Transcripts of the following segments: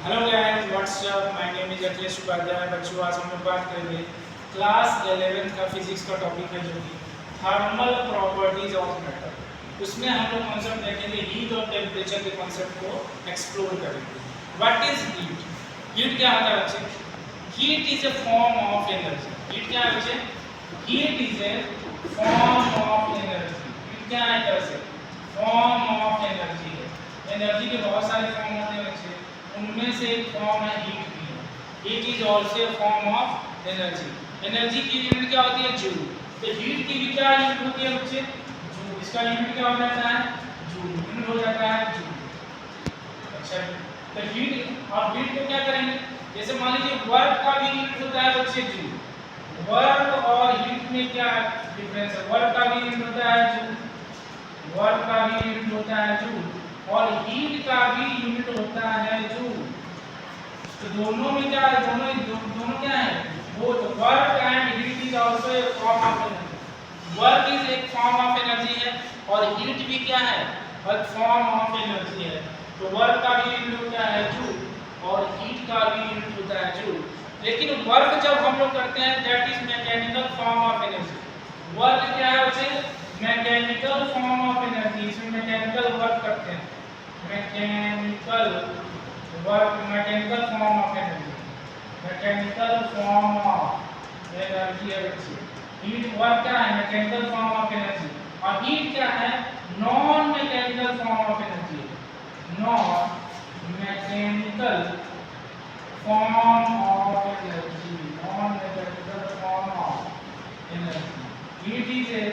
Hello guys, what's up. My name is Akhilesh Upadhyay. बच्चों, आज हम लोग बात करेंगे क्लास 11 का फिजिक्स का टॉपिक है जो कि थर्मल प्रॉपर्टीज ऑफ मैटर। उसमें हम लोग कॉन्सेप्ट देखेंगे हीट और टेम्परेचर के कॉन्सेप्ट को एक्सप्लोर करेंगे। What is heat? हीट क्या होता है बच्चे? Heat is a form of energy. Heat क्या है बच्चे? Heat is a form of energy. Heat क्या है? तरह से फॉर्म ऑफ एनर्जी है। एनर्जी के बहुत सारे फॉर्म होते हैं बच्चे, उनमें से एक फॉर्म है हीट की। Heat is also a form of energy. Energy की यूनिट क्या होती है? जूल। तो हीट की भी क्या यूनिट होती है बच्चे? जूल। इसका यूनिट क्या हो जाता है? जूल। यूनिट हो जाता है जूल। अच्छा, तो हीट, अब हीट को क्या करेंगे? जैसे मान लीजिए वर्क का भी यूनिट होता है बच्चे जूल। वर्क और हीट में क्या डिफरेंस है? वर्क का भी यूनिट होता है जूल, वर्क का भी यूनिट होता है जूल, और हीट का भी यूनिट होता है जूल। तो दोनों में क्या है? दोनों क्या है? Both work and heat is also a form of energy. Work is एक फॉर्म ऑफ एनर्जी है और हीट भी क्या है? एक फॉर्म ऑफ एनर्जी है। तो वर्क का भी यूनिट होता है जूल और हीट का भी यूनिट होता है जूल। लेकिन वर्क जब हम लोग करते हैं that is mechanical form of energy. Work क्या है बच्चे? Mechanical form of energy. इसमें मैकेनिकल वर्क करते हैं, mechanical work, mechanical form of energy, mechanical form of energy है बच्चे। हीट वर्क क्या है? Mechanical form of energy. और हीट क्या है? Non mechanical form of energy, non mechanical form of energy, non mechanical form of energy. Heat is a,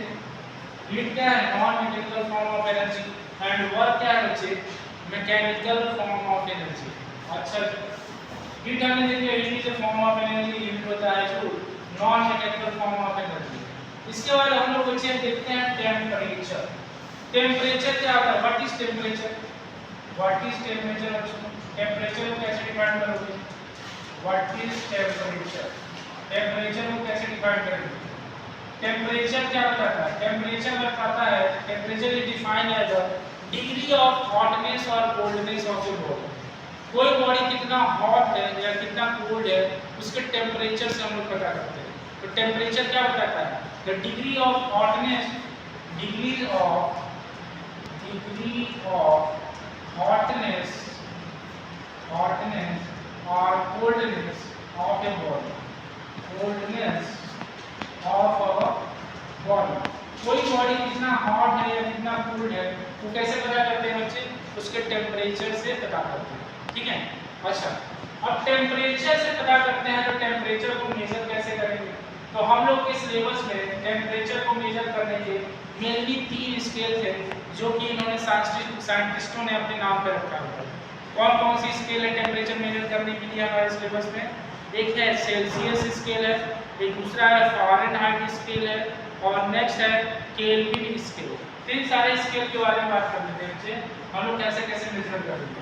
heat क्या है? Non mechanical form of energy and work क्या है बच्चे? Mechanical form of energy. अच्छा, heat हमने देख लिया, heat is a form of energy, unit होता है joule, non mechanical form of energy. इसके बाद हम लोग बच्चे देखते हैं टेम्परेचर। टेम्परेचर क्या होता है? What is temperature? What is temperature बच्चों? टेम्परेचर को कैसे डिफाइन करोगे? What is temperature? टेम्परेचर को कैसे डिफाइन करेंगे? टेम्परेचर क्या बताता है? टेम्परेचर बताता है, temperature is defined as the degree of hotness और कोल्डनेस ऑफ ए बॉडी। कोई बॉडी कितना हॉट है या कितना कोल्ड है उसके टेम्परेचर से हम लोग पता करते हैं। तो टेम्परेचर क्या बताता है? The degree of hotness, degree of hotness, hotness और coldness of a body, coldness of a body. कोई बॉडी कितना हॉट है या कितना कोल्ड है वो कैसे पता करते हैं बच्चे? उसके टेम्परेचर से पता करते हैं। ठीक है। अच्छा, अब टेम्परेचर से पता करते हैं तो टेम्परेचर को मेजर कैसे करेंगे? तो हम लोग के सिलेबस में टेम्परेचर को मेजर करने के मेनली 3 स्केल थे जो कि इन्होंने साइंटिस्टों ने अपने नाम पे रखा हुआ है। कौन कौन सी स्केल है टेम्परेचर मेजर करने के लिए हमारे सिलेबस में? एक है सेल्सियस स्केल है, एक दूसरा है फ़ारेनहाइट स्केल है, और नेक्स्ट है केल्विन स्केल। तीन सारे स्केल के बारे में बात कर लेते हैं बच्चे, हम लोग कैसे कैसे मेजर करेंगे।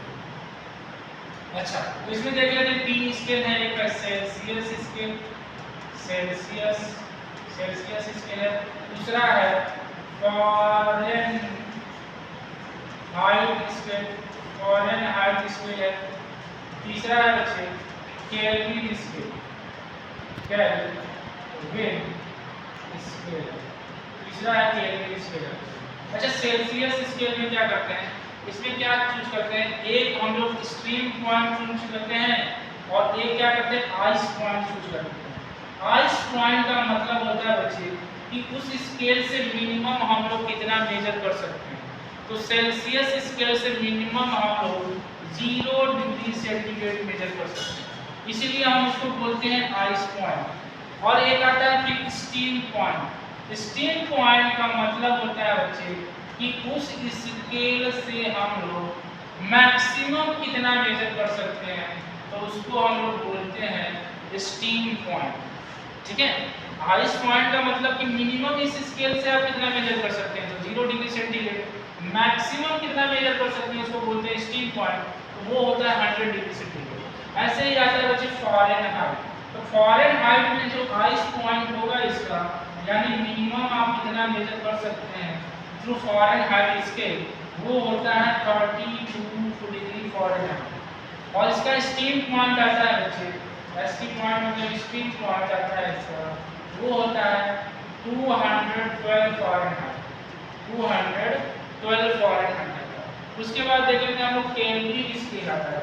अच्छा, तो इसमें देख लेते हैं 3 स्केल है। एक है सेल्सियस स्केल, सेल्सियस स्केल है। दूसरा है फ़ारेनहाइट स्केल, फ़ारेनहाइट स्केल है। तीसरा है बच्चे केल्विन स्केल, केल्विन स्केल। तीसरा है केल्विन स्केल। अच्छा, सेल्सियस स्केल में क्या करते हैं? इसमें क्या चूज करते हैं? एक हम लोग स्ट्रीम पॉइंट चूज करते हैं और एक क्या करते हैं? आइस पॉइंट चूज करते हैं। आइस पॉइंट का मतलब होता है बच्चे कि उस स्केल से मिनिमम हम लोग कितना मेजर कर सकते हैं। तो सेल्सियस स्केल से मिनिमम हम लोग 0 डिग्री सेंटीग्रेड मेजर कर सकते हैं, इसीलिए हम उसको बोलते हैं आइस पॉइंट। और एक आता है फिर स्टीम पॉइंट। स्टीम पॉइंट का मतलब होता है बच्चे कि उस स्केल से हम लोग मैक्सिमम कितना मेजर कर सकते हैं, तो उसको हम लोग बोलते हैं स्टीम पॉइंट। ठीक है। आइस पॉइंट का मतलब कि मिनिमम इस स्केल से आप कितना मेजर कर सकते हैं, तो 0 डिग्री सेंटीग्रेड। मैक्सिमम कितना मेजर कर सकते हैं उसको बोलते हैं स्टीम पॉइंट, तो वो होता है 100 डिग्री सेंटीग्रेड। ऐसे ही आता है बच्चे फ़ारेनहाइट। तो फ़ारेनहाइट में जो आइस पॉइंट होगा इसका, यानी मिनिमम आप कितना मेजर कर सकते हैं थ्रू फ़ारेनहाइट स्केल, वो होता है 32 डिग्री फ़ारेनहाइट। और इसका स्टीम पॉइंट आता है बच्चे, स्टीम पॉइंट मतलब स्टीम पॉइंट आता है इसका, वो होता है 212 फ़ारेनहाइट, 212 फ़ारेनहाइट। उसके बाद देख लेते हैं हम लोग केल्विन स्केल आता है।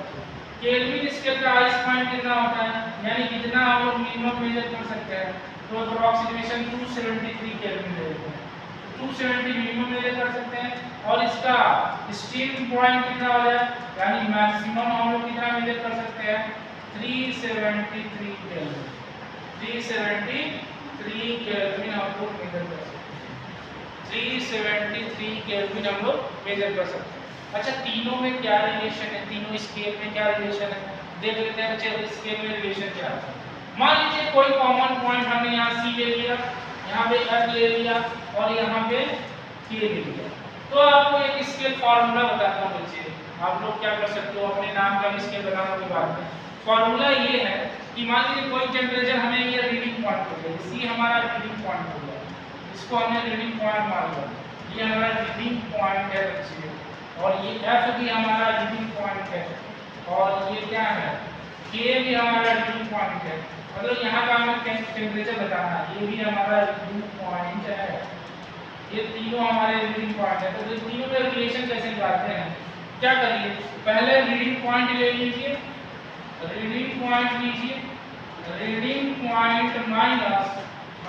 केल्विन स्केल का आइस पॉइंट कितना होता है, यानी कितना हम लोग मिनिमम मेजर कर सकते हैं, तो अप्रोक्सीमेशन 273 केल्विन ले लेते हैं, 270 मिनिमम मेजर कर सकते हैं। और इसका स्टीम पॉइंट कितना हो जाए, यानी मैक्सिमम हम लोग कितना मेजर कर सकते हैं, 373 केल्विन, 373 केल्विन हम लोग मेजर कर सकते हैं, 373 केल्विन हम लोग मेजर कर सकते हैं। अच्छा, तीनों में क्या रिलेशन है, तीनों स्केल में क्या रिलेशन है, देख लेते हैं बच्चे स्केल में रिलेशन क्या है। मान लीजिए कोई कॉमन पॉइंट हमने यहाँ C ले लिया, यहाँ पे F ले लिया और यहाँ पे K ले लिया। तो आपको एक स्केल फार्मूला बताता हूँ बच्चे, आप लोग क्या कर सकते हो, अपने नाम का स्केल बनाने के बाद में फार्मूला ये है कि मान लीजिए कोई टेम्परेचर हमें ये रीडिंग पॉइंट हो गया, C हमारा रीडिंग पॉइंट हो गया, इसको हमने रीडिंग पॉइंट मान लिया, ये हमारा रीडिंग पॉइंट है बच्चे, और ये F भी हमारा रीडिंग पॉइंट है, और ये क्या है, K भी हमारा रीडिंग पॉइंट है, मतलब यहाँ का हमें टेम्परेचर बताना है, ये भी हमारा रीडिंग पॉइंट है, ये तीनों हमारे रीडिंग पॉइंट है। तो तीनों में रिलेशन कैसे निकालते हैं, क्या करिए, पहले रीडिंग पॉइंट ले लीजिए, रीडिंग पॉइंट लीजिए, reading point minus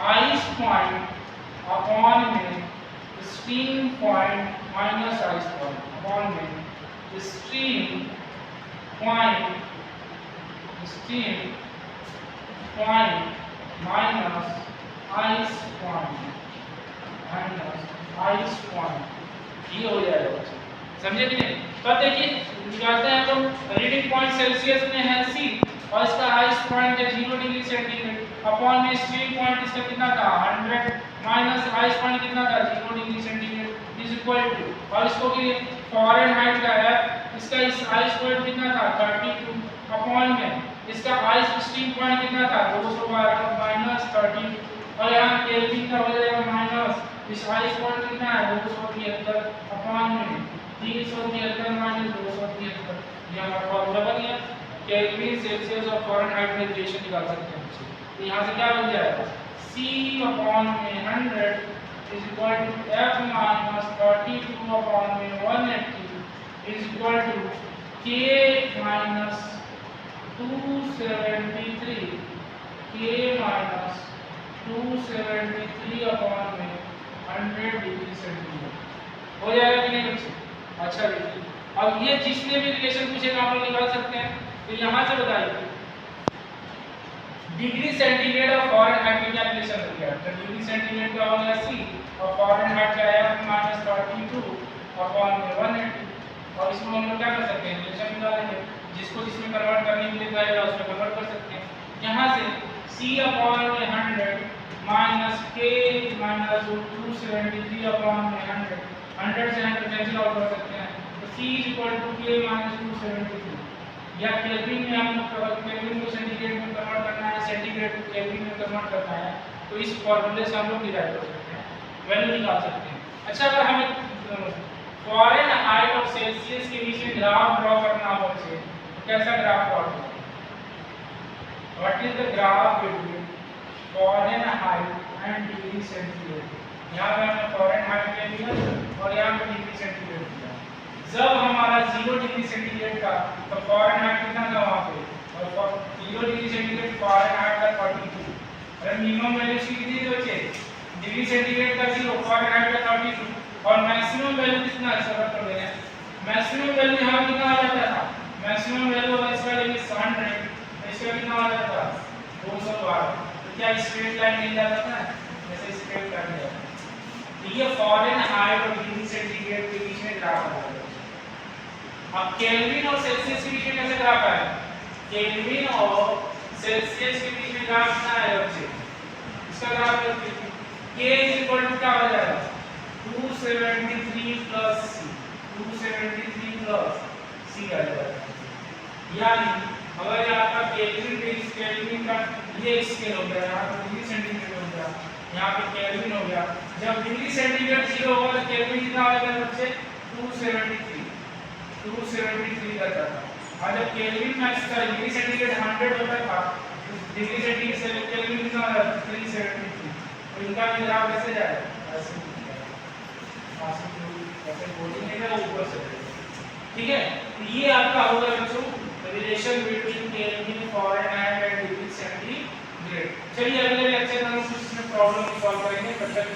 ice point upon में steam point minus ice point upon में steam point minus ice point ice point, ये हो जाएगा बच्चे, समझे कि नहीं। तो अब देखिए निकालते हैं हम लोग, रीडिंग पॉइंट सेल्सियस में है C और इसका आइस पॉइंट है 0 डिग्री सेंटीग्रेड अपॉन में स्टीम पॉइंट इसका कितना था 100 माइनस आइस पॉइंट कितना था 0 degree centigrade is equal to, और इसको कि फ़ारेनहाइट का F, इसका इस आइस पॉइंट कितना था 32 अपॉन में इसका आइस स्टीम पॉइंट कितना था 212 माइनस 30, और यहाँ केल्विन का हो जाएगा माइनस इस आइस पॉइंट कितना है 273 अपॉन में 373 माइनस 273, ये हमारा फॉर्मूला बन गया। केल्विन सेल्सियस और फ़ारेनहाइट में रिलेशन निकाल सकते हैं। तो यहाँ से क्या बन जाएगा, C अपॉन में 100 is equal to F minus 32 upon में 180 is equal to K minus 273, K minus 273 upon में 100 डिग्री सेंटीग्रेड, हो जाएगा कि नहीं बच्चे। अच्छा देखिए, अब ये जिसने भी रिलेशन पूछेगा आप लोग निकाल सकते हैं। तो यहाँ से बताइए डिग्री सेंटीग्रेड और फ़ारेनहाइट में क्या रिलेशन हो गया, तो डिग्री सेंटीग्रेड का हो गया C और फ़ारेनहाइट का F माइनस 32 अपॉन में 180, और इसमें हम लोग क्या कर सकते हैं रिलेशन निकालेंगे, जिसको जिसमें कन्वर्ट करने के लिए कहेगा उसमें कन्वर्ट कर सकते हैं। यहाँ से C अपॉन में 100 माइनस K माइनस 273 अपॉन में 100 से 100 कैंसिल आउट कर सकते हैं, तो C is equal to K minus 273, या केल्विन में हम लोग केल्विन को सेंटीग्रेड में कन्वर्ट करना है, सेंटीग्रेड को केल्विन में कन्वर्ट करना है, तो इस फॉर्मूले से हम लोग डिराइव कर सकते हैं, वैल्यू निकाल सकते हैं। अच्छा, अगर हमें फ़ारेनहाइट और सेल्सियस के बीच में ग्राफ ड्रॉ करना हो तो कैसा ग्राफ ड्रॉ करें, what is the graph between Fahrenheit and degree centigrade, यहाँ पे हमने फ़ारेनहाइट ले लिया और यहाँ पे डिग्री सेंटीग्रेड लिया। जब हमारा 0 डिग्री सेंटीग्रेड था तो फ़ारेनहाइट कितना था वहाँ पे, और 0 डिग्री सेंटीग्रेड फ़ारेनहाइट का 42, अरे मिनिमम वैल्यू कितनी थी बच्चे, डिग्री सेंटीग्रेड का 0, फ़ारेनहाइट का 32, और मैक्सिमम वैल्यू कितना है, सब कर देंगे, मैक्सिमम वैल्यू यहाँ कितना आ जाता था, मैक्सिमम वैल्यू अगर इसका लेंगे 100, इसका कितना आ जाता था 212, तो क्या स्ट्रेट लाइन मिल जाता था, जैसे स्ट्रेट लाइन जाता है। तो ये फ़ारेनहाइट और डिग्री सेंटीग्रेड के बीच में ग्राफ आ जाता है। अब केल्विन और सेल्सियस के बीच में कैसे ग्राफ आएगा, केल्विन और सेल्सियस के बीच में ग्राफ कितना आएगा बच्चे, इसका ग्राफ देखिए K इज इक्वल टू क्या हो जाएगा 273 प्लस C, 273 प्लस C आ जाएगा, यानी अगर आपका केल्विन का ये स्केल हो गया, यहाँ पे डिग्री सेंटीग्रेड हो गया, यहाँ पे केल्विन हो गया, जब डिग्री सेंटीग्रेड 0 होगा तो केल्विन कितना आएगा बच्चे 273 करता था, और जब केल्विन में इसका डिग्री सेंटीग्रेड 100 होता है डिग्री सेंटीग्रेड केल्विन कितना होता है 373, तो इनका भी ग्राफ कैसे जाएगा ऐसे ऐसे बोलिंग है ऊपर से, ठीक है। तो ये आपका होगा बच्चों relation between kelvin Fahrenheit and degree centigrade. चलिए अगले लेक्चर में हम इसमें प्रॉब्लम सॉल्व करेंगे, तब तक